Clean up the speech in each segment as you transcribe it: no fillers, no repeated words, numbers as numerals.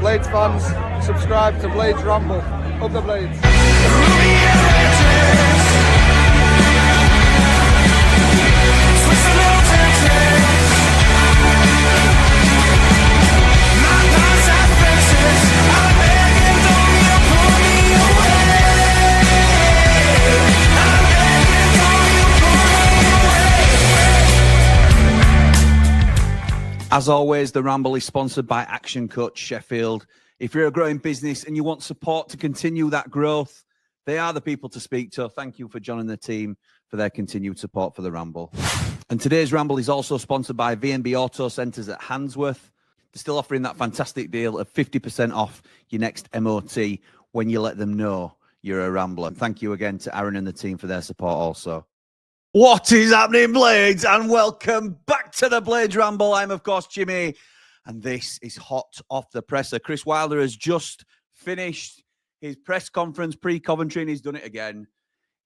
Blades fans, subscribe to Blades Ramble. Up the Blades. As always, the Ramble is sponsored by Action Coach Sheffield. If you're a growing business and you want support to continue that growth, they are the people to speak to. Thank you for joining the team for their continued support for the Ramble. And today's Ramble is also sponsored by V&B Auto Centres at Handsworth. They're still offering that fantastic deal of 50% off your next MOT when you let them know you're a Rambler. Thank you again to Aaron and the team for their support also. What is happening, Blades? And welcome back to the Blades Ramble. I'm, of course, Jimmy, and this is hot off the presser. Chris Wilder has just finished his press conference pre-Coventry, and he's done it again.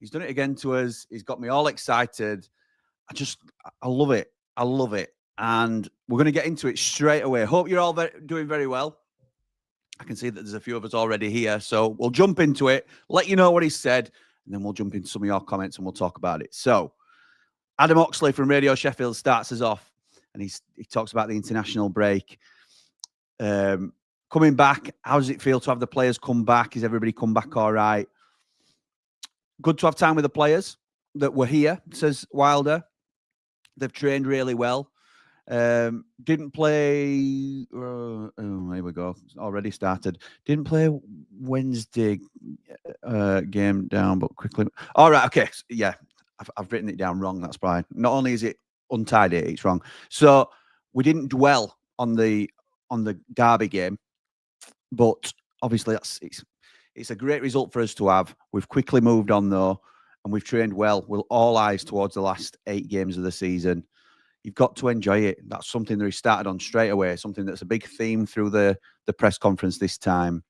He's done it again to us. He's got me all excited. I love it. I love it. And we're going to get into it straight away. Hope you're all doing very well. I can see that there's a few of us already here, so we'll jump into it, let you know what he said, and then we'll jump into some of your comments and we'll talk about it. So, Adam Oxley from Radio Sheffield starts us off, and he talks about the international break. Coming back, how does it feel to have the players come back? Is everybody come back all right? Good to have time with the players that were here, says Wilder. They've trained really well. Didn't play... here we go. It's already started. Didn't play Wednesday game down, but quickly... All right, okay. Yeah. I've written it down wrong. That's why. Not only is it untidy, it's wrong. So we didn't dwell on the derby game, but obviously it's a great result for us to have. We've quickly moved on though, and we've trained well. We're all eyes towards the last 8 games of the season. You've got to enjoy it. That's something that he started on straight away. Something that's a big theme through the press conference this time.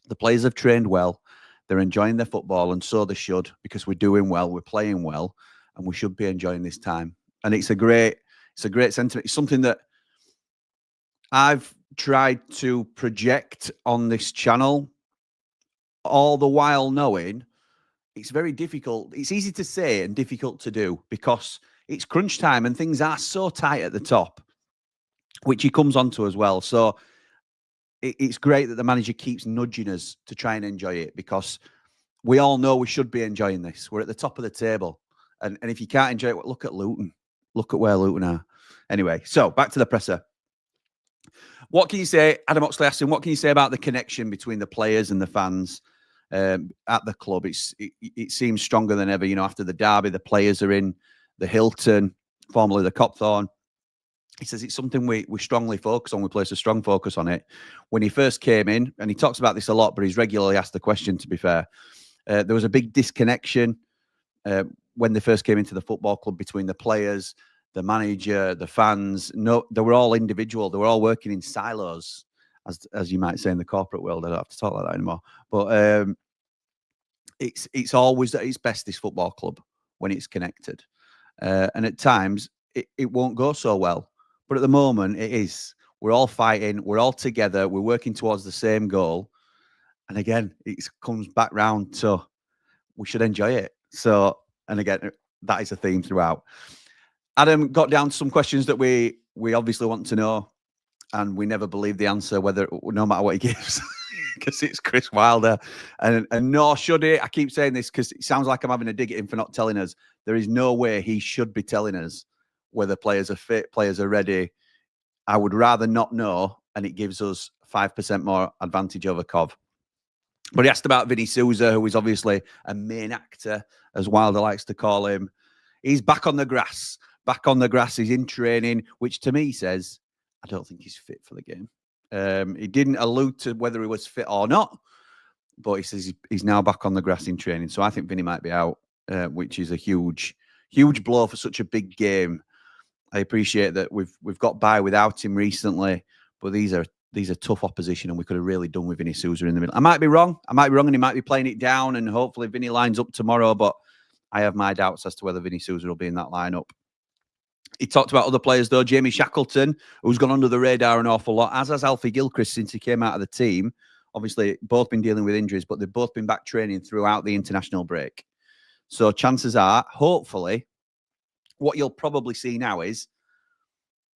The players have trained well. They're enjoying their football, and so they should, because we're doing well, we're playing well, and we should be enjoying this time. And it's a great sentiment. It's something that I've tried to project on this channel, all the while knowing it's very difficult. It's easy to say and difficult to do because it's crunch time and things are so tight at the top, which he comes on to as well. So it's great that the manager keeps nudging us to try and enjoy it, because we all know we should be enjoying this. We're at the top of the table. And if you can't enjoy it, look at Luton. Look at where Luton are. Anyway, so back to the presser. What can you say? Adam Oxley asked him, what can you say about the connection between the players and the fans at the club? It seems stronger than ever. You know, after the derby, the players are in the Hilton, formerly the Copthorne. He says it's something we strongly focus on. We place a strong focus on it. When he first came in, and he talks about this a lot, but he's regularly asked the question, to be fair, there was a big disconnection when they first came into the football club between the players, the manager, the fans. No, they were all individual. They were all working in silos, as you might say in the corporate world. I don't have to talk like that anymore. But it's always at its best, this football club, when it's connected. And at times, it won't go so well. But at the moment, it is. We're all fighting. We're all together. We're working towards the same goal. And again, it comes back round to we should enjoy it. So, and again, that is a theme throughout. Adam got down to some questions that we obviously want to know, and we never believe the answer, no matter what he gives, because it's Chris Wilder. And nor should he. I keep saying this because it sounds like I'm having a dig at him for not telling us. There is no way he should be telling us whether players are fit, players are ready. I would rather not know, and it gives us 5% more advantage over Cov. But he asked about Vinny Souza, who is obviously a main actor, as Wilder likes to call him. He's back on the grass. Back on the grass. He's in training, which to me says, I don't think he's fit for the game. He didn't allude to whether he was fit or not, but he says he's now back on the grass in training. So I think Vinny might be out, which is a huge blow for such a big game. I appreciate that we've got by without him recently, but these are tough opposition, and we could have really done with Vinny Souza in the middle. I might be wrong, and he might be playing it down, and hopefully Vinny lines up tomorrow, but I have my doubts as to whether Vinny Souza will be in that lineup. He talked about other players, though. Jamie Shackleton, who's gone under the radar an awful lot, as has Alfie Gilchrist since he came out of the team. Obviously, both been dealing with injuries, but they've both been back training throughout the international break. So chances are, hopefully, what you'll probably see now is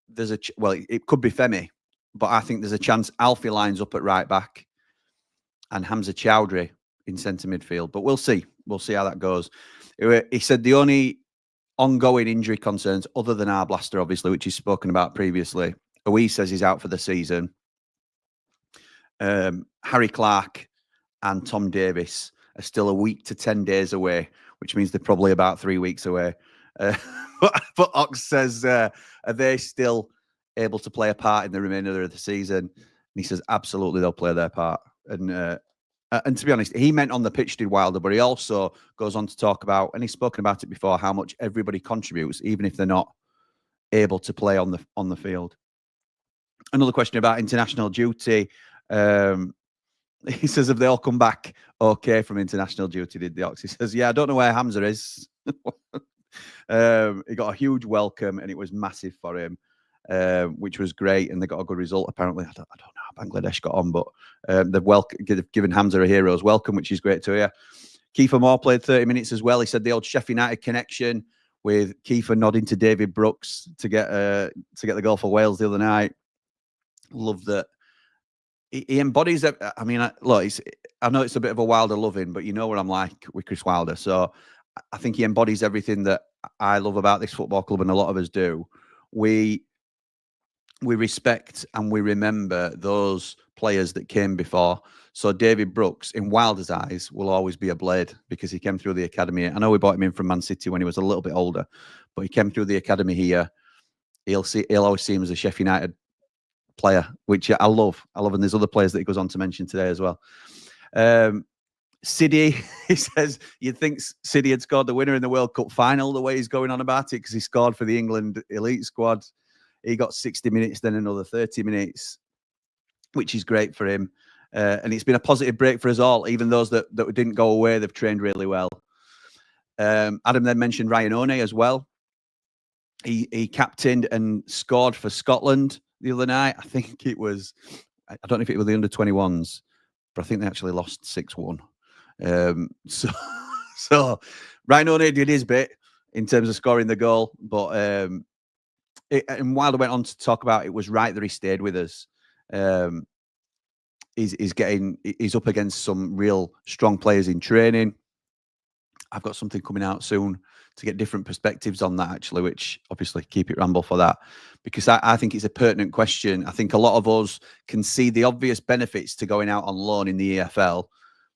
there's it could be Femi, but I think there's a chance Alfie lines up at right back and Hamza Chowdhury in centre midfield. But we'll see. We'll see how that goes. He said the only ongoing injury concerns, other than Arblaster, obviously, which he's spoken about previously, who he says he's out for the season. Harry Clark and Tom Davis are still a week to 10 days away, which means they're probably about 3 weeks away. But Ox says, are they still able to play a part in the remainder of the season? And he says, absolutely, they'll play their part. And to be honest, he meant on the pitch, did Wilder, but he also goes on to talk about, and he's spoken about it before, how much everybody contributes, even if they're not able to play on the field. Another question about international duty. He says, have they all come back okay from international duty, did the Ox? He says, yeah, I don't know where Hamza is. He got a huge welcome, and it was massive for him, which was great, and they got a good result, apparently. I don't know how Bangladesh got on, but they've given Hamza a hero's welcome, which is great to hear. Kiefer Moore played 30 minutes as well. He said the old Sheffield United connection, with Kiefer nodding to David Brooks to get the goal for Wales the other night. Love that. He embodies that. I mean, look, I know it's a bit of a Wilder loving, but you know what I'm like with Chris Wilder. So I think he embodies everything that I love about this football club, and a lot of us do. We respect and we remember those players that came before. So David Brooks, in Wilder's eyes, will always be a blade because he came through the academy. I know we bought him in from Man City when he was a little bit older, but he came through the academy here. He'll always see him as a Sheffield United player, which I love. And there's other players that he goes on to mention today as well. Siddy, he says, you'd think Siddy had scored the winner in the World Cup final the way he's going on about it, because he scored for the England elite squad. He got 60 minutes, then another 30 minutes, which is great for him. And it's been a positive break for us all, even those that didn't go away. They've trained really well. Adam then mentioned Ryan Oney as well. He captained and scored for Scotland the other night. I think it was, I don't know if it was the under-21s, but I think they actually lost 6-1. So Ryan Oney did his bit in terms of scoring the goal, but and Wilder went on to talk about it was right that he stayed with us. He's up against some real strong players in training. I've got something coming out soon to get different perspectives on that, actually, which obviously keep it Ramble for that, because I think it's a pertinent question. I think a lot of us can see the obvious benefits to going out on loan in the EFL.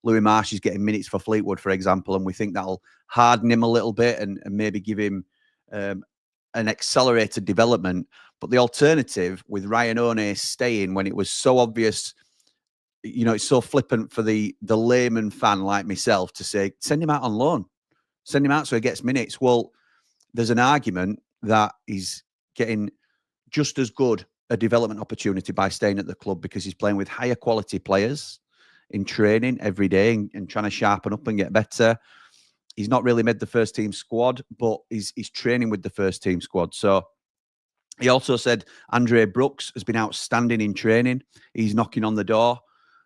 Louis Marsh is getting minutes for Fleetwood, for example, and we think that'll harden him a little bit and maybe give him an accelerated development. But the alternative with Ryan Oney staying, when it was so obvious, you know, it's so flippant for the layman fan like myself to say, send him out on loan. Send him out so he gets minutes. Well, there's an argument that he's getting just as good a development opportunity by staying at the club, because he's playing with higher quality players in training every day and trying to sharpen up and get better. He's not really made the first team squad, but he's training with the first team squad. So he also said Andre Brooks has been outstanding in training. He's knocking on the door.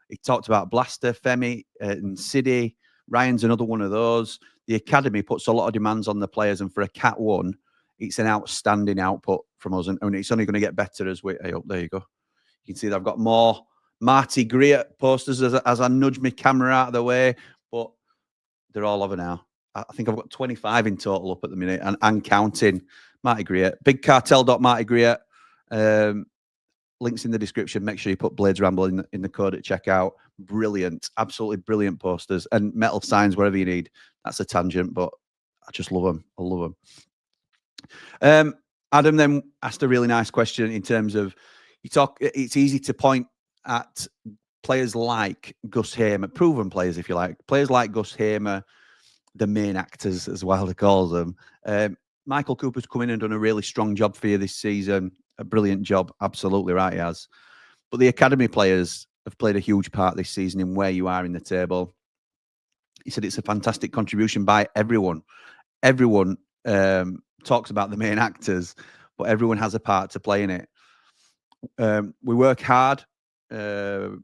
He talked about Blaster, Femi, and Siddy. Ryan's another one of those. The academy puts a lot of demands on the players, and for a Cat 1, it's an outstanding output from us, and it's only going to get better as we. Hey, there you go. You can see that I've got more Marty Greer posters as I nudge my camera out of the way, but they're all over now. I think I've got 25 in total up at the minute, and counting. Marty Greer, bigcartel.Marty Greer. Links in the description. Make sure you put Blades Ramble in the code at checkout. Brilliant, absolutely brilliant posters and metal signs wherever you need. That's a tangent, but I just love them. I love them. Adam then asked a really nice question in terms of it's easy to point at players like Gus Hamer, proven players, if you like, players like Gus Hamer, the main actors, as Wilder calls them. Michael Cooper's come in and done a really strong job for you this season. A brilliant job. Absolutely right, he has. But the academy players have played a huge part this season in where you are in the table. He said it's a fantastic contribution by everyone. Everyone talks about the main actors, but everyone has a part to play in it. We work hard. They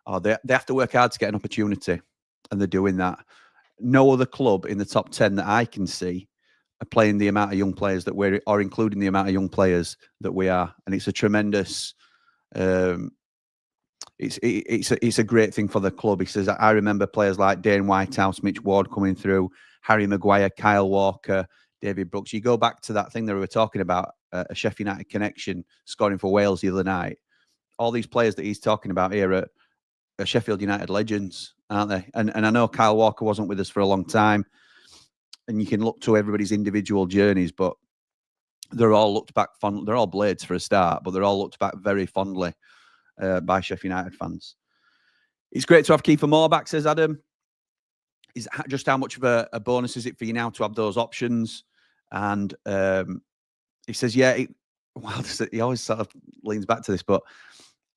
have to work hard to get an opportunity, and they're doing that. No other club in the top 10 that I can see are playing the amount of young players that we're, or including the amount of young players that we are, and it's a tremendous. It's a great thing for the club. He says, I remember players like Dane Whitehouse, Mitch Ward coming through, Harry Maguire, Kyle Walker, David Brooks. You go back to that thing that we were talking about, a Sheffield United connection, scoring for Wales the other night. All these players that he's talking about here are Sheffield United legends, aren't they? And I know Kyle Walker wasn't with us for a long time, and you can look to everybody's individual journeys, but they're all looked back fondly. They're all Blades for a start, but they're all looked back very fondly by Sheffield United fans. It's great to have Kiefer Moore back, says Adam. Is just how much of a bonus is it for you now to have those options? And he says, yeah, he always sort of leans back to this, but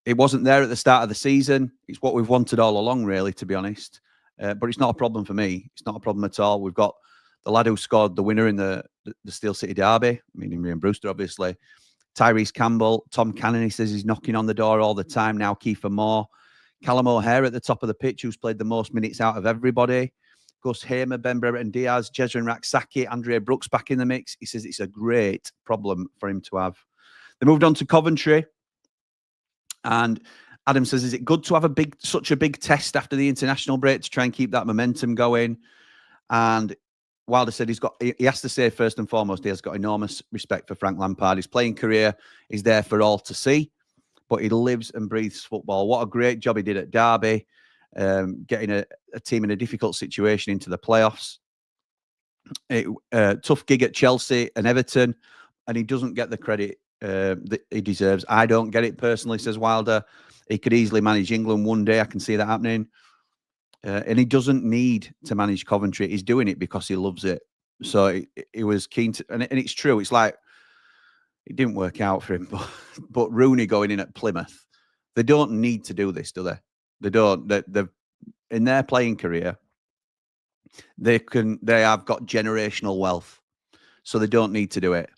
it wasn't there at the start of the season. It's what we've wanted all along, really, to be honest. But it's not a problem for me. It's not a problem at all. We've got the lad who scored the winner in the Steel City derby, meaning Ryan Brewster, obviously. Tyrese Campbell, Tom Cannon, he says he's knocking on the door all the time now. Kiefer Moore, Callum O'Hare at the top of the pitch, who's played the most minutes out of everybody. Gus Hamer, Ben Brereton Diaz, Jezrin Raksaki, Andrea Brooks back in the mix. He says it's a great problem for him to have. They moved on to Coventry. And Adam says, is it good to have such a big test after the international break to try and keep that momentum going? And Wilder said he has to say first and foremost, he has got enormous respect for Frank Lampard. His playing career is there for all to see, but he lives and breathes football. What a great job he did at Derby, getting a team in a difficult situation into the playoffs. Tough gig at Chelsea and Everton, and he doesn't get the credit that he deserves. I don't get it personally, says Wilder. He could easily manage England one day. I can see that happening. And he doesn't need to manage Coventry. He's doing it because he loves it. So he was keen to, and it's true. It's like, it didn't work out for him, but Rooney going in at Plymouth, they don't need to do this, do they? They don't. They've in their playing career, they have got generational wealth, so they don't need to do it,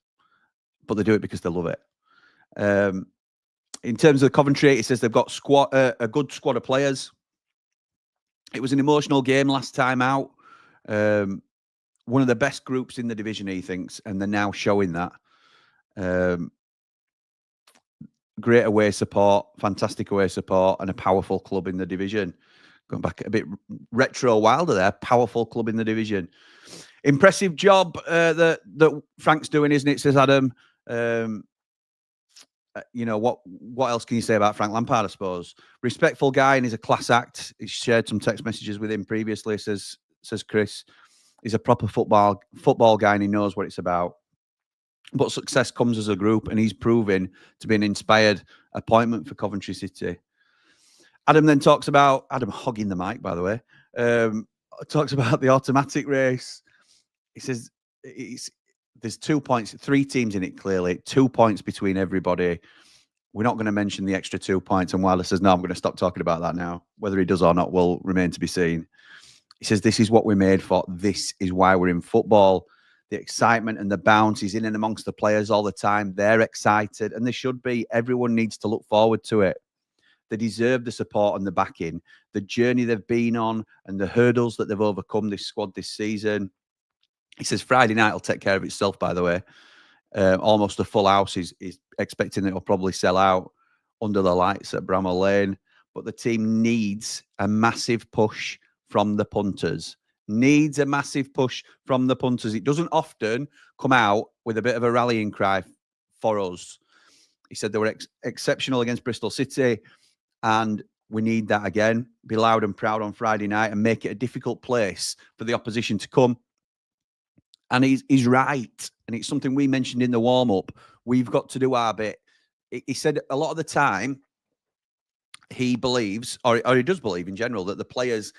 but they do it because they love it. In terms of Coventry, he says they've got a good squad of players. It was an emotional game last time out. One of the best groups in the division, he thinks, and they're now showing that. Great away support, fantastic away support, and a powerful club in the division. Going back a bit retro Wilder there, powerful club in the division. Impressive job that Frank's doing, isn't it, says Adam. You know, what else can you say about Frank Lampard, I suppose? Respectful guy, and he's a class act. He's shared some text messages with him previously, says Chris. He's a proper football guy, and he knows what it's about. But success comes as a group, and he's proving to be an inspired appointment for Coventry City. Adam then talks about, Adam hogging the mic, by the way, talks about the automatic race. He says there's 2 points, 3 teams in it, clearly, 2 points between everybody. We're not going to mention the extra 2 points. And Wilder says, no, I'm going to stop talking about that now. Whether he does or not will remain to be seen. He says, this is what we're made for. This is why we're in football. The excitement and the bounce is in and amongst the players all the time. They're excited, and they should be. Everyone needs to look forward to it. They deserve the support and the backing. The journey they've been on and the hurdles that they've overcome, this squad this season. He says Friday night will take care of itself, by the way. Almost a full house. Is expecting that it'll probably sell out under the lights at Bramall Lane. But the team needs a massive push from the punters. Needs a massive push from the punters. It doesn't often come out with a bit of a rallying cry for us. He said they were exceptional against Bristol City, and we need that again. Be loud and proud on Friday night and make it a difficult place for the opposition to come. And he's right. And it's something we mentioned in the warm-up. We've got to do our bit. He said a lot of the time he believes, or he does believe in general, that the players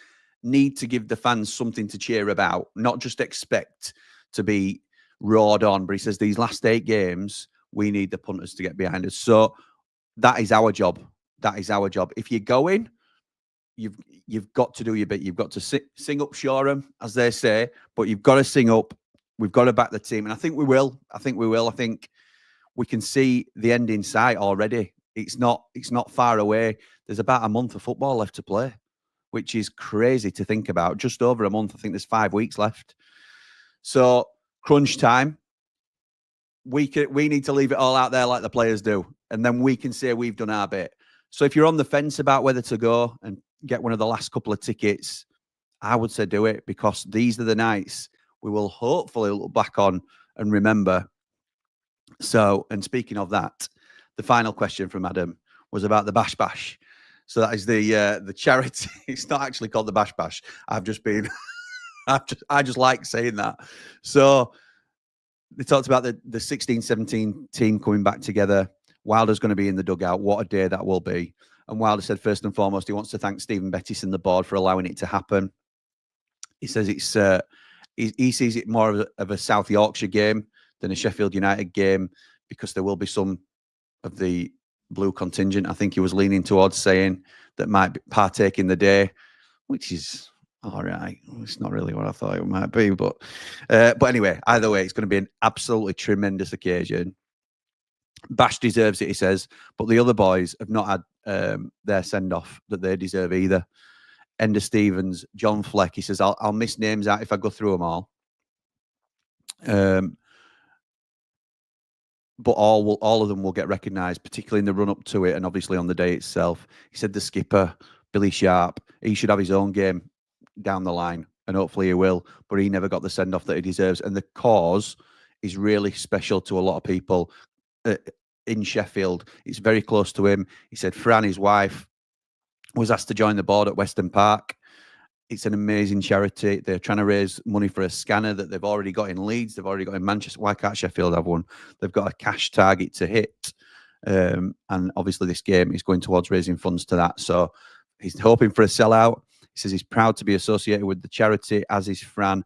need to give the fans something to cheer about, not just expect to be roared on. But he says these last 8 games, we need the punters to get behind us. So that is our job. That is our job. If you're going, you've got to do your bit. You've got to sing up Shoreham, as they say, but you've got to sing up We've got to back the team, and I think we will. I think we can see the end in sight already. It's not far away. There's about a month of football left to play, which is crazy to think about. Just over a month. I think there's 5 weeks left. So crunch time. We need to leave it all out there like the players do, and then we can say we've done our bit. So if you're on the fence about whether to go and get one of the last couple of tickets, I would say do it, because these are the nights we will hopefully look back on and remember. So, and speaking of that, the final question from Adam was about the Bash Bash. So that is the charity. It's not actually called the Bash Bash. I've just been, I just like saying that. So they talked about the 16-17 team coming back together. Wilder's going to be in the dugout. What a day that will be. And Wilder said, first and foremost, he wants to thank Stephen Bettis and the board for allowing it to happen. He says it's he sees it more of a South Yorkshire game than a Sheffield United game, because there will be some of the blue contingent, I think he was leaning towards saying, that might partake in the day, which is all right. It's not really what I thought it might be, but anyway, either way, it's going to be an absolutely tremendous occasion. Bash deserves it, he says, but the other boys have not had their send-off that they deserve either. Ender Stevens, John Fleck, he says, I'll miss names out if I go through them all. But all of them will get recognised, particularly in the run-up to it and obviously on the day itself. He said the skipper, Billy Sharp, he should have his own game down the line, and hopefully he will, but he never got the send-off that he deserves. And the cause is really special to a lot of people in Sheffield. It's very close to him. He said Fran, his wife, was asked to join the board at Weston Park. It's an amazing charity. They're trying to raise money for a scanner that they've already got in Leeds. They've already got in Manchester. Why can't Sheffield have one? They've got a cash target to hit. And obviously this game is going towards raising funds to that. So he's hoping for a sellout. He says he's proud to be associated with the charity, as is Fran.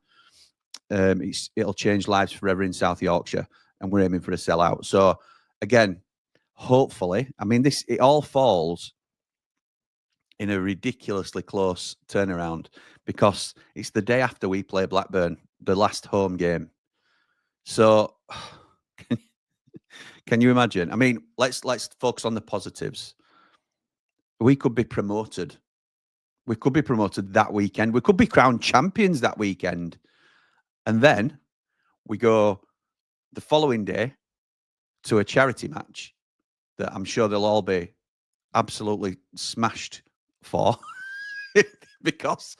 It'll change lives forever in South Yorkshire, and we're aiming for a sellout. So again, hopefully, I mean, it all falls in a ridiculously close turnaround, because it's the day after we play Blackburn, the last home game. So can you imagine? I mean, let's focus on the positives. We could be promoted. We could be promoted that weekend. We could be crowned champions that weekend. And then we go the following day to a charity match that I'm sure they'll all be absolutely smashed for. Because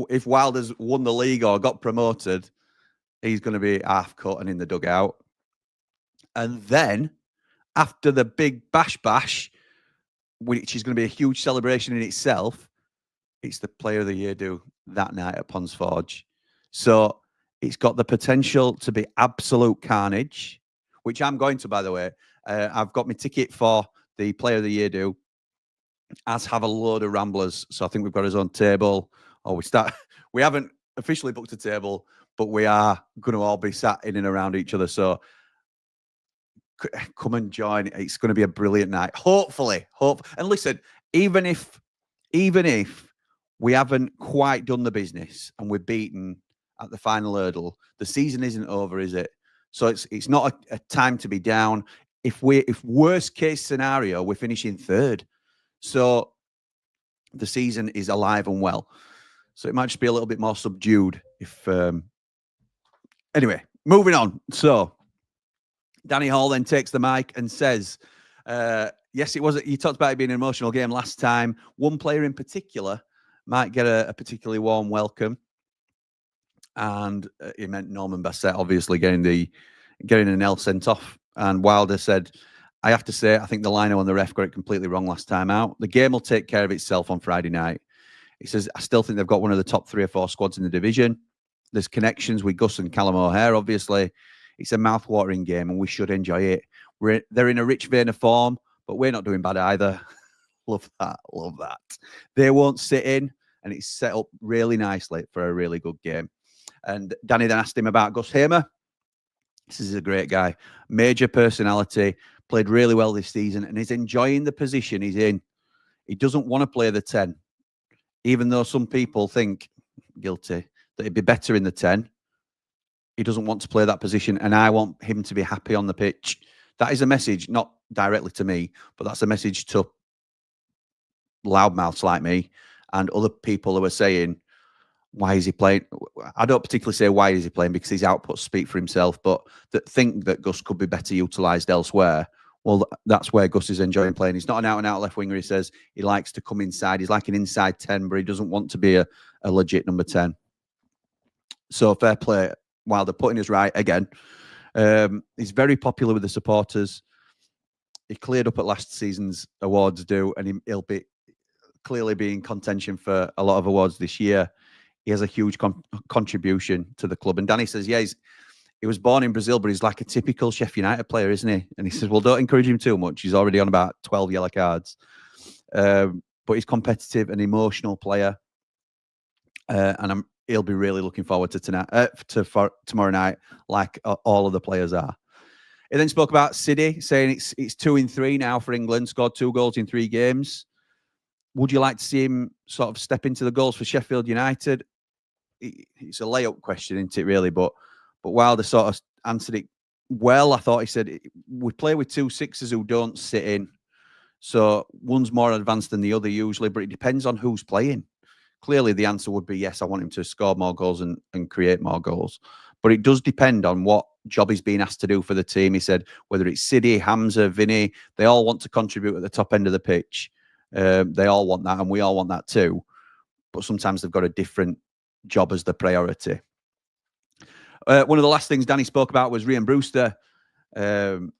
if Wilder's won the league or got promoted, he's going to be half cut and in the dugout. And then after the big Bash Bash, which is going to be a huge celebration in itself, it's the Player of the Year do that night at Ponds Forge. So it's got the potential to be absolute carnage, which I'm going to, by the way. I've got my ticket for the Player of the Year do, as have a load of Ramblers. So I think we've got his own table. We haven't officially booked a table, but we are going to all be sat in and around each other. So come and join. It's going to be a brilliant night. Hopefully. And listen, even if we haven't quite done the business and we're beaten at the final hurdle, the season isn't over, is it? So it's not a time to be down. If worst case scenario, we're finishing third. So the season is alive and well. So it might just be a little bit more subdued. Anyway, moving on. So Danny Hall then takes the mic and says, yes, it was. You talked about it being an emotional game last time. One player in particular might get a particularly warm welcome. And he meant Norman Bassett, obviously getting an L sent off. And Wilder said, I have to say, I think the lino and the ref got it completely wrong last time out. The game will take care of itself on Friday night. He says, I still think they've got one of the top 3 or 4 squads in the division. There's connections with Gus and Callum O'Hare, obviously. It's a mouth-watering game, and we should enjoy it. They're in a rich vein of form, but we're not doing bad either. Love that. They won't sit in, and it's set up really nicely for a really good game. And Danny then asked him about Gus Hamer. This is a great guy. Major personality. Played really well this season, and he's enjoying the position he's in. He doesn't want to play the 10, even though some people think, guilty, that he'd be better in the 10. he doesn't want to play that position, and I want him to be happy on the pitch. That is a message, not directly to me, but that's a message to loudmouths like me and other people who are saying, why is he playing? I don't particularly say why is he playing, because his outputs speak for himself, but that think that Gus could be better utilised elsewhere. Well, that's where Gus is enjoying playing. He's not an out-and-out left winger. He says he likes to come inside. He's like an inside 10, but he doesn't want to be a legit number 10. So fair play. While they're putting us right again. He's very popular with the supporters. He cleared up at last season's awards due, and he'll be clearly be in contention for a lot of awards this year. He has a huge contribution to the club. And Danny says, yeah, he was born in Brazil, but he's like a typical Sheffield United player, isn't he? And he says, well, don't encourage him too much. He's already on about 12 yellow cards. But he's competitive, an emotional player. And he'll be really looking forward to tomorrow night, like all of the players are. He then spoke about City, saying it's 2 in 3 now for England, scored 2 goals in 3 games. Would you like to see him sort of step into the goals for Sheffield United? It's a layup question, isn't it, really? But Wilder sort of answered it well. I thought he said, we play with 2 sixers who don't sit in. So one's more advanced than the other usually, but it depends on who's playing. Clearly, the answer would be, yes, I want him to score more goals and create more goals. But it does depend on what job he's being asked to do for the team. He said, whether it's City, Hamza, Vinny, they all want to contribute at the top end of the pitch. They all want that, and we all want that too. But sometimes they've got a different job as the priority. One of the last things Danny spoke about was Ryan Brewster getting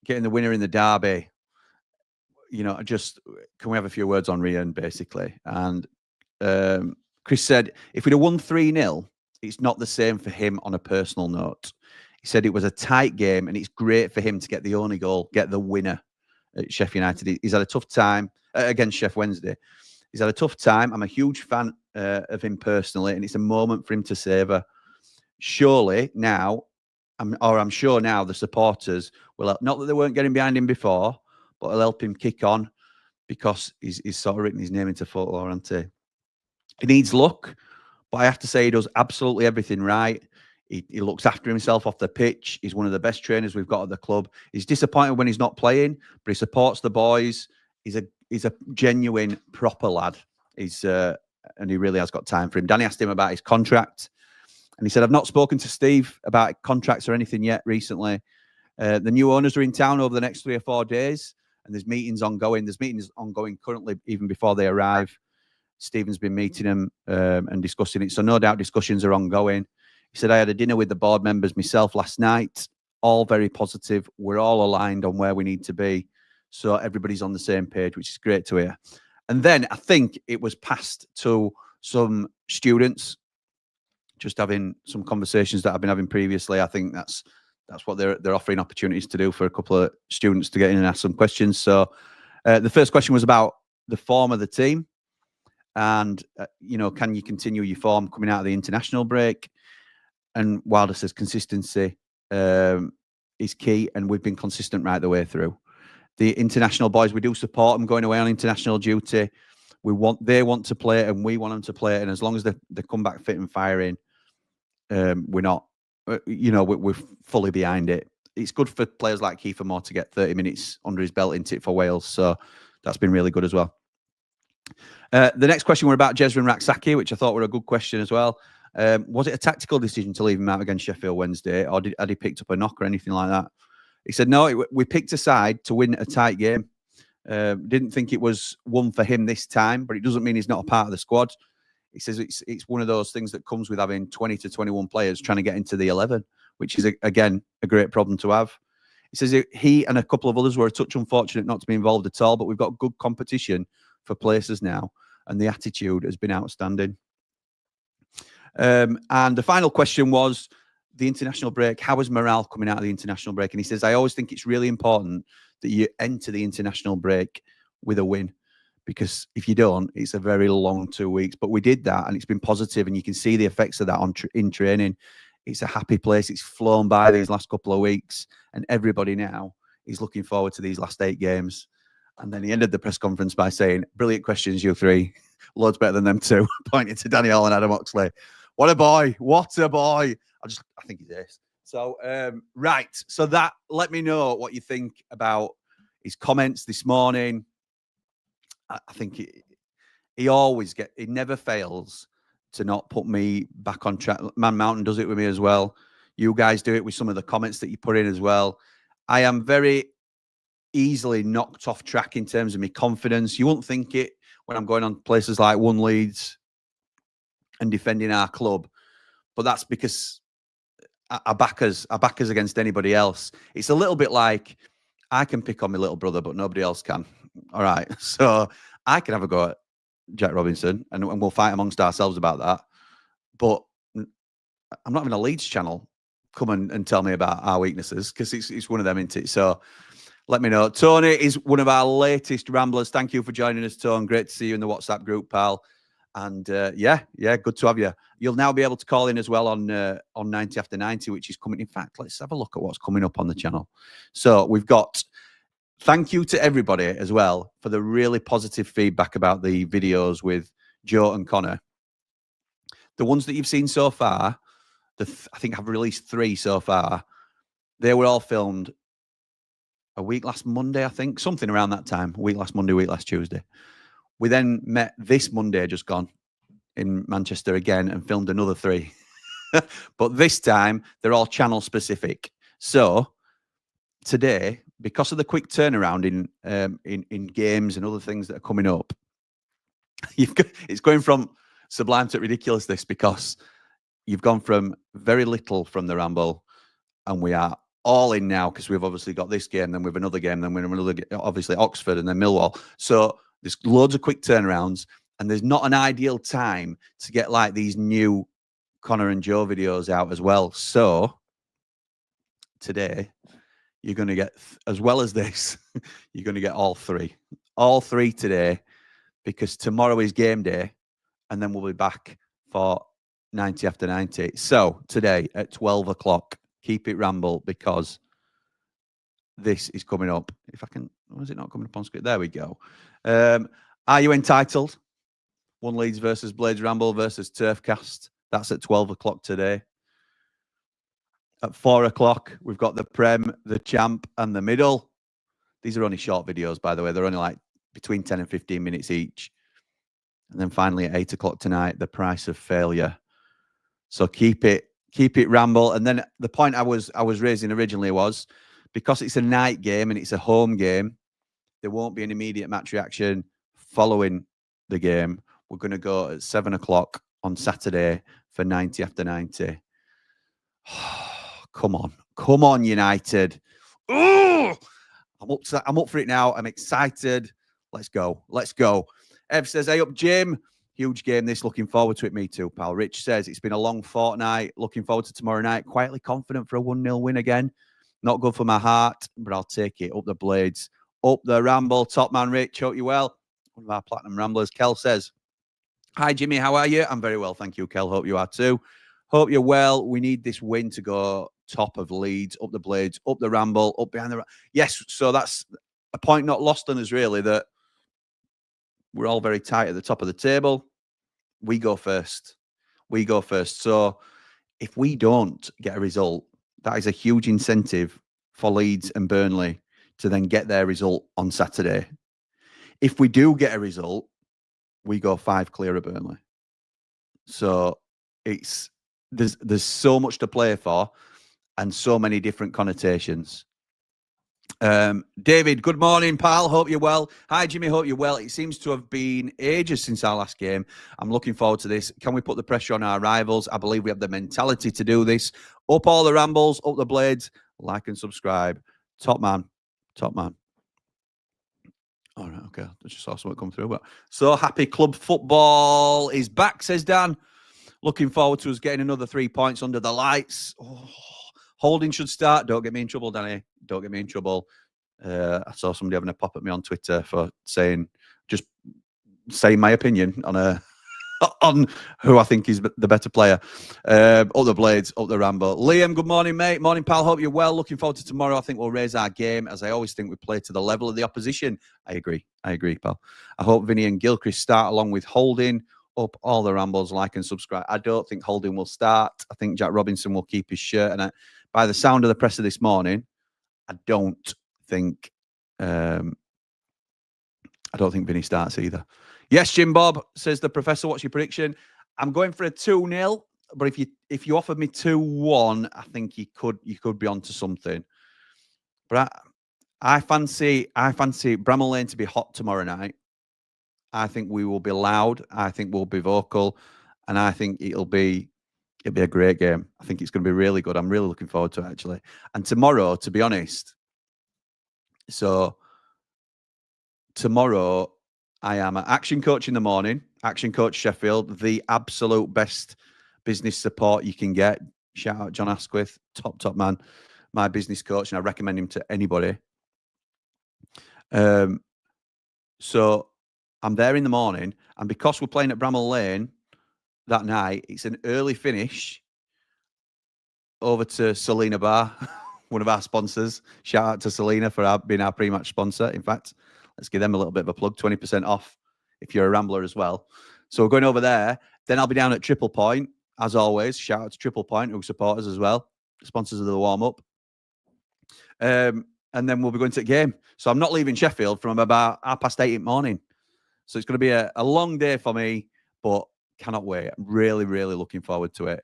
the winner in the derby. You know, can we have a few words on Ryan, basically? And Chris said, if we'd have won 3-0, it's not the same for him on a personal note. He said it was a tight game, and it's great for him to get the only goal, get the winner at Sheffield United. He's had a tough time against Sheff Wednesday. He's had a tough time. I'm a huge fan of him personally, and it's a moment for him to savour. Surely now, I'm sure now the supporters will help. Not that they weren't getting behind him before, but it'll help him kick on, because he's sort of written his name into folklore, hasn't he? He needs luck, but I have to say he does absolutely everything right. He looks after himself off the pitch. He's one of the best trainers we've got at the club. He's disappointed when he's not playing, but he supports the boys. He's a genuine, proper lad. And he really has got time for him. Danny asked him about his contract, and he said, I've not spoken to Steve about contracts or anything yet recently. The new owners are in town over the next 3 or 4 days, and there's meetings ongoing. There's meetings ongoing currently, even before they arrive. Stephen's been meeting them and discussing it. So no doubt discussions are ongoing. He said, I had a dinner with the board members myself last night, all very positive. We're all aligned on where we need to be. So everybody's on the same page, which is great to hear. And then I think it was passed to some students, just having some conversations that I've been having previously. I think that's what they're offering opportunities to do for a couple of students to get in and ask some questions. So the first question was about the form of the team. And, you know, can you continue your form coming out of the international break? And Wilder says consistency is key, and we've been consistent right the way through. The international boys, we do support them going away on international duty. They want to play, and we want them to play. And as long as they come back fit and firing, we're not, you know, we're fully behind it. It's good for players like Kiefer Moore to get 30 minutes under his belt, isn't it, for Wales? So that's been really good as well. The next question were about Jezrin Raksaki, which I thought were a good question as well. Was it a tactical decision to leave him out against Sheffield Wednesday, or had he picked up a knock or anything like that? He said, no, we picked a side to win a tight game. Didn't think it was one for him this time, but it doesn't mean he's not a part of the squad. He says it's one of those things that comes with having 20 to 21 players trying to get into the 11, which is, again, a great problem to have. He says he and a couple of others were a touch unfortunate not to be involved at all, but we've got good competition for places now, and the attitude has been outstanding. And the final question was the international break. How is morale coming out of the international break? And he says, I always think it's really important that you enter the international break with a win, because if you don't, it's a very long 2 weeks. But we did that, and it's been positive, and you can see the effects of that in training. It's a happy place. It's flown by these last couple of weeks, and everybody now is looking forward to these last 8 games. And then he ended the press conference by saying, brilliant questions, you three. Loads better than them two, pointing to Danny Hall and Adam Oxley. What a boy. What a boy. I think he's ace. So, right. So let me know what you think about his comments this morning. I think he never fails to not put me back on track. Man Mountain does it with me as well. You guys do it with some of the comments that you put in as well. I am very easily knocked off track in terms of my confidence. You won't think it when I'm going on places like One Leeds and defending our club, but that's because I back us against anybody else. It's a little bit like I can pick on my little brother, but nobody else can. All right, so I can have a go at Jack Robinson, and we'll fight amongst ourselves about that. But I'm not having a Leeds channel come and tell me about our weaknesses, because it's one of them, isn't it? So let me know. Tony is one of our latest ramblers. Thank you for joining us, Tony. Great to see you in the WhatsApp group, pal. And yeah, good to have you. You'll now be able to call in as well on 90 after 90, which is coming. In fact, let's have a look at what's coming up on the channel. So we've got, thank you to everybody as well for the really positive feedback about the videos with Joe and Connor. The ones that you've seen so far, I think I've released 3 so far. They were all filmed a week last Monday, I think, something around that time. Week last Monday, week last Tuesday. We then met this Monday, just gone, in Manchester again, and filmed another 3. But this time, they're all channel specific. So today, because of the quick turnaround in games and other things that are coming up, it's going from sublime to ridiculous, this, because you've gone from very little from the Ramble, and we are all in now, because we've obviously got this game, then we've another game, then we've another, obviously Oxford, and then Millwall. So there's loads of quick turnarounds, and there's not an ideal time to get like these new Connor and Joe videos out as well. So today, you're going to get, as well as this, you're going to get all 3. All 3 today, because tomorrow is game day, and then we'll be back for 90 after 90. So today at 12 o'clock, keep it Ramble, because this is coming up. If I can, was it not coming up on screen? There we go. Are you entitled? One Leeds versus Blades Ramble versus Turfcast. That's at 12 o'clock today. At 4 o'clock, we've got the Prem, the Champ, and the Middle. These are only short videos, by the way. They're only like between 10 and 15 minutes each. And then finally at 8 o'clock tonight, the Price of Failure. So keep it Ramble. And then the point I was raising originally was, because it's a night game and it's a home game, there won't be an immediate match reaction following the game. We're going to go at 7 o'clock on Saturday for 90 after 90. Come on, United. Ooh! I'm up for it now. I'm excited. Let's go. Ev says, hey up, Jim. Huge game this. Looking forward to it. Me too, pal. Rich says, it's been a long fortnight. Looking forward to tomorrow night. Quietly confident for a 1-0 win again. Not good for my heart, but I'll take it. Up the Blades. Up the Ramble. Top man, Rich. Hope you well. One of our Platinum Ramblers. Kel says, hi, Jimmy. How are you? I'm very well. Thank you, Kel. Hope you are too. Hope you're well. We need this win to go top of Leeds, up the Blades, up the Ramble, up behind the... Yes, so that's a point not lost on us, really, that we're all very tight at the top of the table. We go first. So if we don't get a result, that is a huge incentive for Leeds and Burnley to then get their result on Saturday. If we do get a result, we go 5 clear of Burnley. So there's so much to play for and so many different connotations. David, good morning, pal. Hope you're well. Hi, Jimmy. Hope you're well. It seems to have been ages since our last game. I'm looking forward to this. Can we put the pressure on our rivals? I believe we have the mentality to do this. Up all the Rambles, up the Blades. Like and subscribe. Top man. All right, okay. I just saw something come through. But so happy club football is back, says Dan. Looking forward to us getting another 3 points under the lights. Oh, holding should start. Don't get me in trouble, Danny. Don't get me in trouble. I saw somebody having a pop at me on Twitter for saying my opinion on who I think is the better player. Up the Blades, up the Ramble. Liam, good morning, mate. Morning, pal. Hope you're well. Looking forward to tomorrow. I think we'll raise our game. As I always think, we play to the level of the opposition. I agree, pal. I hope Vinny and Gilchrist start along with Holding. up all the rambles, like and subscribe. I don't think Holding will start. I think Jack Robinson will keep his shirt. And by the sound of the presser this morning, I don't think Vinny starts either. Yes, Jim Bob, says the professor. What's your prediction? I'm going for a 2-0, but if you offered me 2-1, I think you could be onto something. But I fancy Bramall Lane to be hot tomorrow night. I think we will be loud. I think we'll be vocal, and I think it'll be a great game. I think it's going to be really good. I'm really looking forward to it, actually. And tomorrow, to be honest, tomorrow I am an Action Coach in the morning. Action Coach Sheffield, the absolute best business support you can get. Shout out John Asquith, top man, my business coach, and I recommend him to anybody. So I'm there in the morning, and because we're playing at Bramall Lane that night, it's an early finish over to Selena Bar, one of our sponsors. Shout out to Selena for being our pre-match sponsor. In fact, let's give them a little bit of a plug, 20% off if you're a Rambler as well. So we're going over there. Then I'll be down at Triple Point, as always. Shout out to Triple Point, who support us as well, sponsors of the warm-up. And then we'll be going to the game. So I'm not leaving Sheffield from about 8:30 in the morning. So it's going to be a long day for me, but cannot wait. I'm really, really looking forward to it.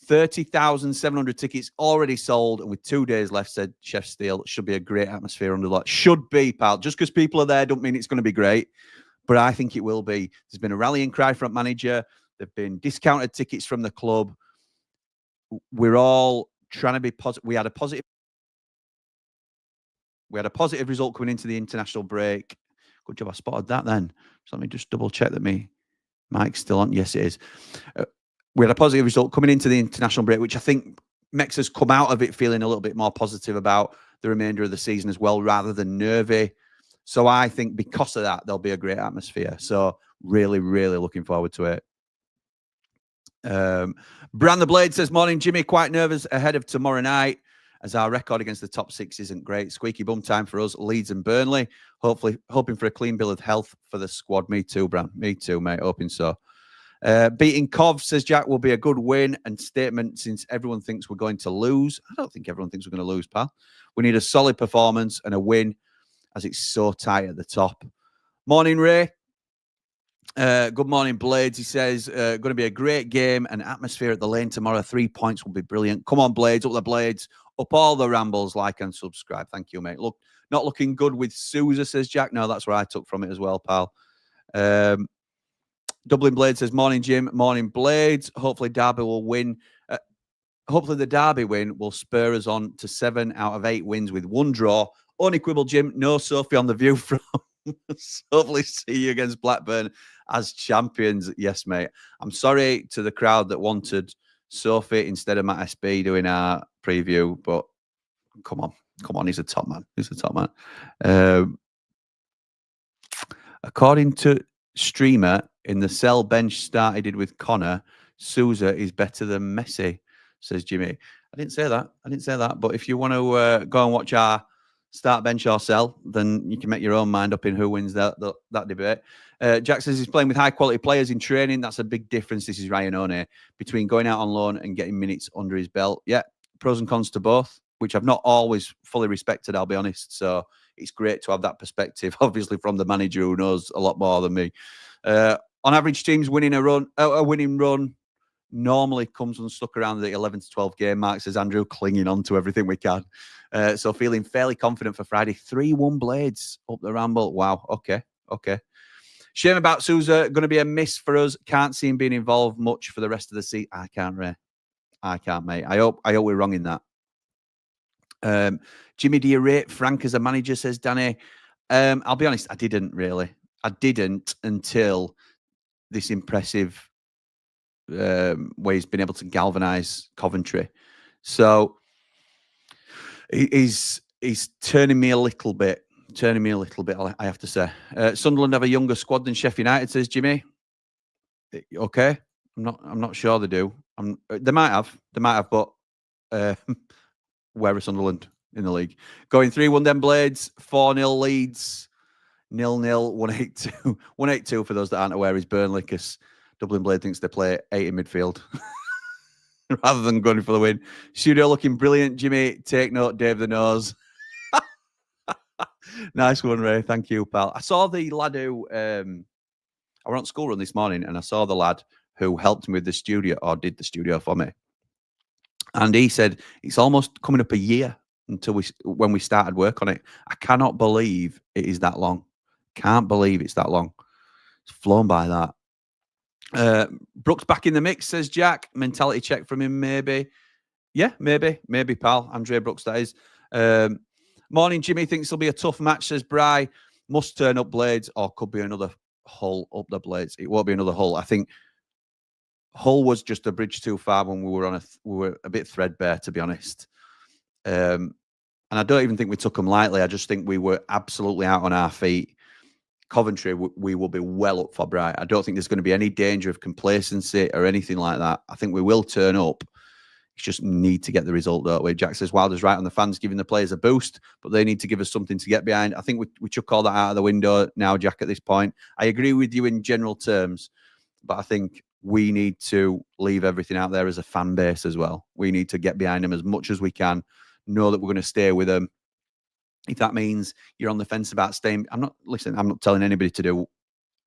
30,700 tickets already sold, and with 2 days left, said Chef Steele. Should be a great atmosphere under that. Should be, pal. Just because people are there don't mean it's going to be great, but I think it will be. There's been a rallying cry from manager. There've been discounted tickets from the club. We're all trying to be positive. We had a positive result coming into the international break. Good job I spotted that then. So let me just double check that my mic's still on. Yes, it is. We had a positive result coming into the international break, which I think makes us come out of it feeling a little bit more positive about the remainder of the season as well, rather than nervy. So I think because of that, there'll be a great atmosphere. So really, really looking forward to it. Brand the Blade says, morning, Jimmy. Quite nervous ahead of tomorrow night, as our record against the top six isn't great. Squeaky bum time for us, Leeds and Burnley. Hoping for a clean bill of health for the squad. Me too, Bran. Me too, mate. Hoping so. Beating Cov, says Jack, will be a good win and statement since everyone thinks we're going to lose. I don't think everyone thinks we're going to lose, pal. We need a solid performance and a win, as it's so tight at the top. Morning, Ray. Good morning, Blades. He says, going to be a great game and atmosphere at the Lane tomorrow. 3 points will be brilliant. Come on, Blades. Up the Blades. Up all the rambles. Like and subscribe. Thank you, mate. Look, not looking good with Sousa, says Jack. No, that's where I took from it as well, pal. Dublin Blade says, morning, Jim. Morning, Blades. Hopefully Derby will win. Hopefully the Derby win will spur us on to 7 out of 8 wins with 1 draw. Only quibble, Jim. No Sophie on the view from hopefully see you against Blackburn as champions. Yes, mate. I'm sorry to the crowd that wanted Sophie instead of Matt SB doing our preview, but come on. He's a top man. According to Streamer, in the Cell bench start he did with Connor, Sousa is better than Messi, says Jimmy. I didn't say that. But if you want to go and watch our start bench or Cell, then you can make your own mind up in who wins that debate. Jack says he's playing with high quality players in training. That's a big difference. This is Ryan One between going out on loan and getting minutes under his belt. Yeah, pros and cons to both, which I've not always fully respected, I'll be honest. So it's great to have that perspective, obviously, from the manager who knows a lot more than me. On average, teams winning a winning run normally comes unstuck around the 11 to 12 game mark, says Andrew, clinging on to everything we can. So feeling fairly confident for Friday. 3-1 Blades up the Ramble. Wow. Okay. Shame about Sousa. Going to be a miss for us. Can't see him being involved much for the rest of the season. I can't, Ray. I can't, mate. I hope we're wrong in that. Jimmy, do you rate Frank as a manager, says Danny? I'll be honest, I didn't really. I didn't until this impressive way he's been able to galvanise Coventry. So he's turning me a little bit. I have to say. Sunderland have a younger squad than Sheffield United, says Jimmy. Okay, I'm not sure they do. They might have, but where are Sunderland in the league? Going 3-1 then Blades, 4-0 Leeds. 0-0, 182. 182 for those that aren't aware is Burnley, because Dublin Blade thinks they play 8 in midfield rather than going for the win. Studio looking brilliant, Jimmy. Take note, Dave the Nose. Nice one, Ray. Thank you, pal. I saw the lad who I went on school run this morning, and I saw the lad who helped me with the studio, or did the studio for me. And he said it's almost coming up a year until when we started work on it. I cannot believe it is that long. Can't believe it's that long. It's flown by that. Brooks back in the mix, says Jack. Mentality check from him, maybe. Yeah, maybe, pal. Andre Brooks, that is. Morning, Jimmy. Thinks it'll be a tough match, says Bry. Must turn up Blades, or could be another Hull up the Blades. It won't be another Hull. I think Hull was just a bridge too far when we were a bit threadbare, to be honest. And I don't even think we took them lightly. I just think we were absolutely out on our feet. Coventry, we will be well up for Bright. I don't think there's going to be any danger of complacency or anything like that. I think we will turn up. We just need to get the result, don't we? Jack says Wilder's right on the fans giving the players a boost, but they need to give us something to get behind. I think we chuck all that out of the window now, Jack, at this point. I agree with you in general terms, but I think we need to leave everything out there as a fan base as well. We need to get behind them as much as we can, know that we're going to stay with them. If that means you're on the fence about staying, I'm not telling anybody to do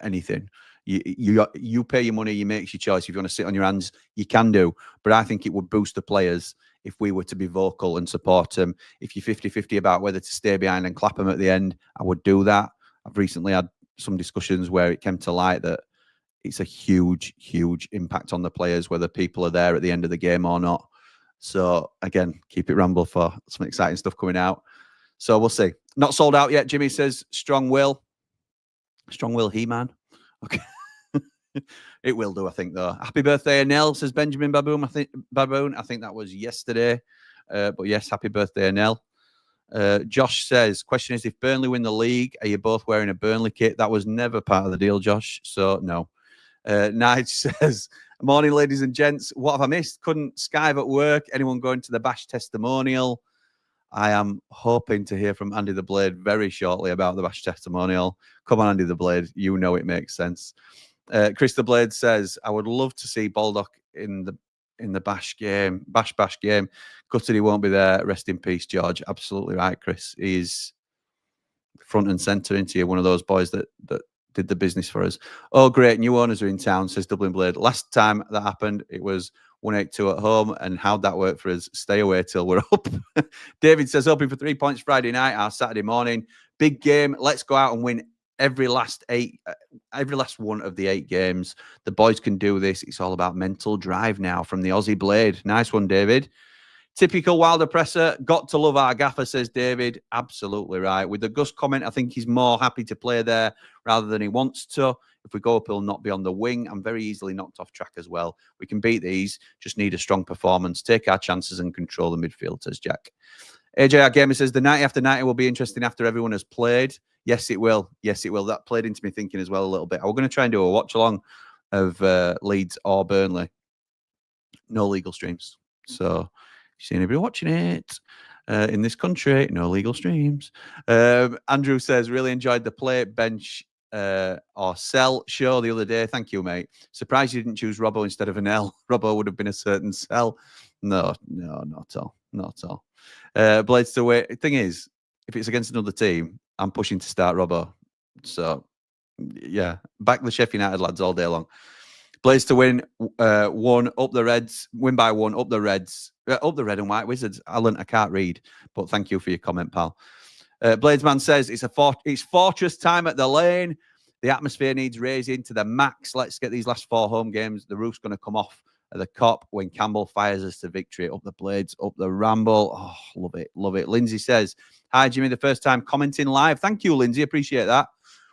anything. You pay your money, you make your choice. If you want to sit on your hands, you can do. But I think it would boost the players if we were to be vocal and support them. If you're 50-50 about whether to stay behind and clap them at the end, I would do that. I've recently had some discussions where it came to light that it's a huge, huge impact on the players, whether people are there at the end of the game or not. So, again, keep it Ramble for some exciting stuff coming out. So, we'll see. Not sold out yet, Jimmy says. Strong will. Strong will, He-Man. Okay. It will do, I think, though. Happy birthday, Nell, says Benjamin Baboon. I think that was yesterday. But, yes, happy birthday, Nell. Josh says, question is, if Burnley win the league, are you both wearing a Burnley kit? That was never part of the deal, Josh. So, no. Nige says, morning, ladies and gents. What have I missed? Couldn't Skive at work. Anyone going to the Bash testimonial? I am hoping to hear from Andy the Blade very shortly about the Bash testimonial. Come on, Andy the Blade. You know it makes sense. Chris the Blade says, I would love to see Baldock in the Bash game. Bash game. Gutted he won't be there. Rest in peace, George. Absolutely right, Chris. He's front and centre into you, one of those boys that did the business for us. Oh, great. New owners are in town, says Dublin Blade. Last time that happened, it was 182 at home. And how'd that work for us? Stay away till we're up. David says, hoping for 3 points Friday night, our Saturday morning. Big game. Let's go out and win every last one of the 8 games. The boys can do this. It's all about mental drive now from the Aussie Blade. Nice one, David. Typical Wilder presser. Got to love our gaffer, says David. Absolutely right. With the Gus comment, I think he's more happy to play there rather than he wants to. If we go up, he'll not be on the wing. I'm very easily knocked off track as well. We can beat these. Just need a strong performance. Take our chances and control the midfield, says Jack. AJR Gamer says, the 90 after 90 will be interesting after everyone has played. Yes, it will. Yes, it will. That played into me thinking as well a little bit. We're going to try and do a watch-along of Leeds or Burnley. No legal streams. So, see anybody watching it in this country? No legal streams. Andrew says, really enjoyed the play, bench or sell show the other day. Thank you, mate. Surprised you didn't choose Robbo instead of an L. Robbo would have been a certain sell. No, not at all. Not at all. Blades to wait. Thing is, if it's against another team, I'm pushing to start Robbo. So, yeah, back the Sheffield United lads all day long. Blades to win 1, up the Reds. Win by 1, up the Reds. Up the Red and White Wizards. Alan, I can't read, but thank you for your comment, pal. Bladesman says, it's fortress time at the Lane. The atmosphere needs raising to the max. Let's get these last 4 home games. The roof's going to come off at the Cop when Campbell fires us to victory. Up the Blades, up the Ramble. Oh, love it, love it. Lindsay says, hi, Jimmy, the first time commenting live. Thank you, Lindsay. Appreciate that.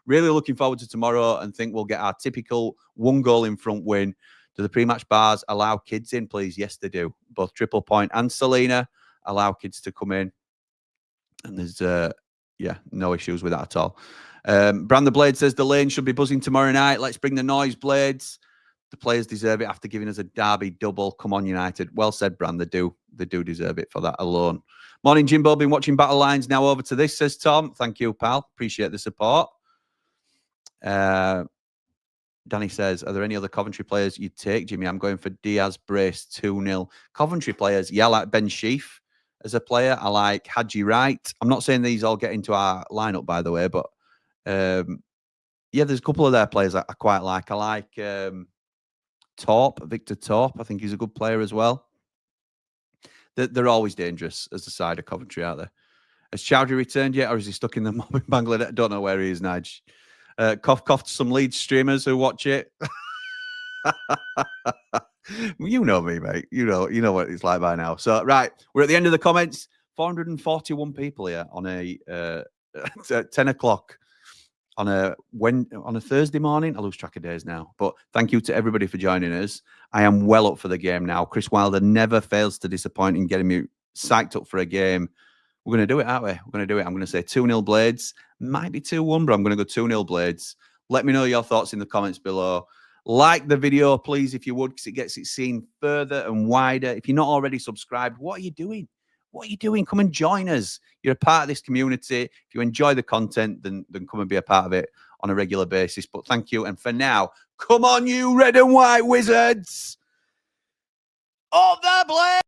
Really looking forward to tomorrow and think we'll get our typical 1 goal in front win. Do the pre-match bars allow kids in, please? Yes, they do. Both Triple Point and Selena allow kids to come in. And there's, no issues with that at all. Brand the Blade says the Lane should be buzzing tomorrow night. Let's bring the noise, Blades. The players deserve it after giving us a derby double. Come on, United. Well said, Brand. They do deserve it for that alone. Morning, Jimbo. Been watching Battle Lines. Now over to this, says Tom. Thank you, pal. Appreciate the support. Danny says, are there any other Coventry players you'd take, Jimmy? I'm going for Diaz, Brace, 2-0. Coventry players, yeah, I like Ben Sheaf as a player. I like Hadji Wright. I'm not saying these all get into our lineup, by the way, but yeah, there's a couple of their players I quite like. I like Victor Torp. I think he's a good player as well. They're always dangerous as the side of Coventry, aren't they? Has Chowdhury returned yet, or is he stuck in the mob in Bangladesh? I don't know where he is, Nige. Cough to some Leeds streamers who watch it. You know me, mate. You know what it's like by now. So, right, we're at the end of the comments. 441 people here on a 10 o'clock on a Thursday morning. I lose track of days now. But thank you to everybody for joining us. I am well up for the game now. Chris Wilder never fails to disappoint in getting me psyched up for a game. We're going to do it, aren't we? We're going to do it. I'm going to say 2-0 Blades. Might be 2-1, but I'm going to go 2-0 Blades. Let me know your thoughts in the comments below. Like the video, please, if you would, because it gets it seen further and wider. If you're not already subscribed, what are you doing? What are you doing? Come and join us. You're a part of this community. If you enjoy the content, then come and be a part of it on a regular basis. But thank you. And for now, come on, you red and white wizards. Up the Blades!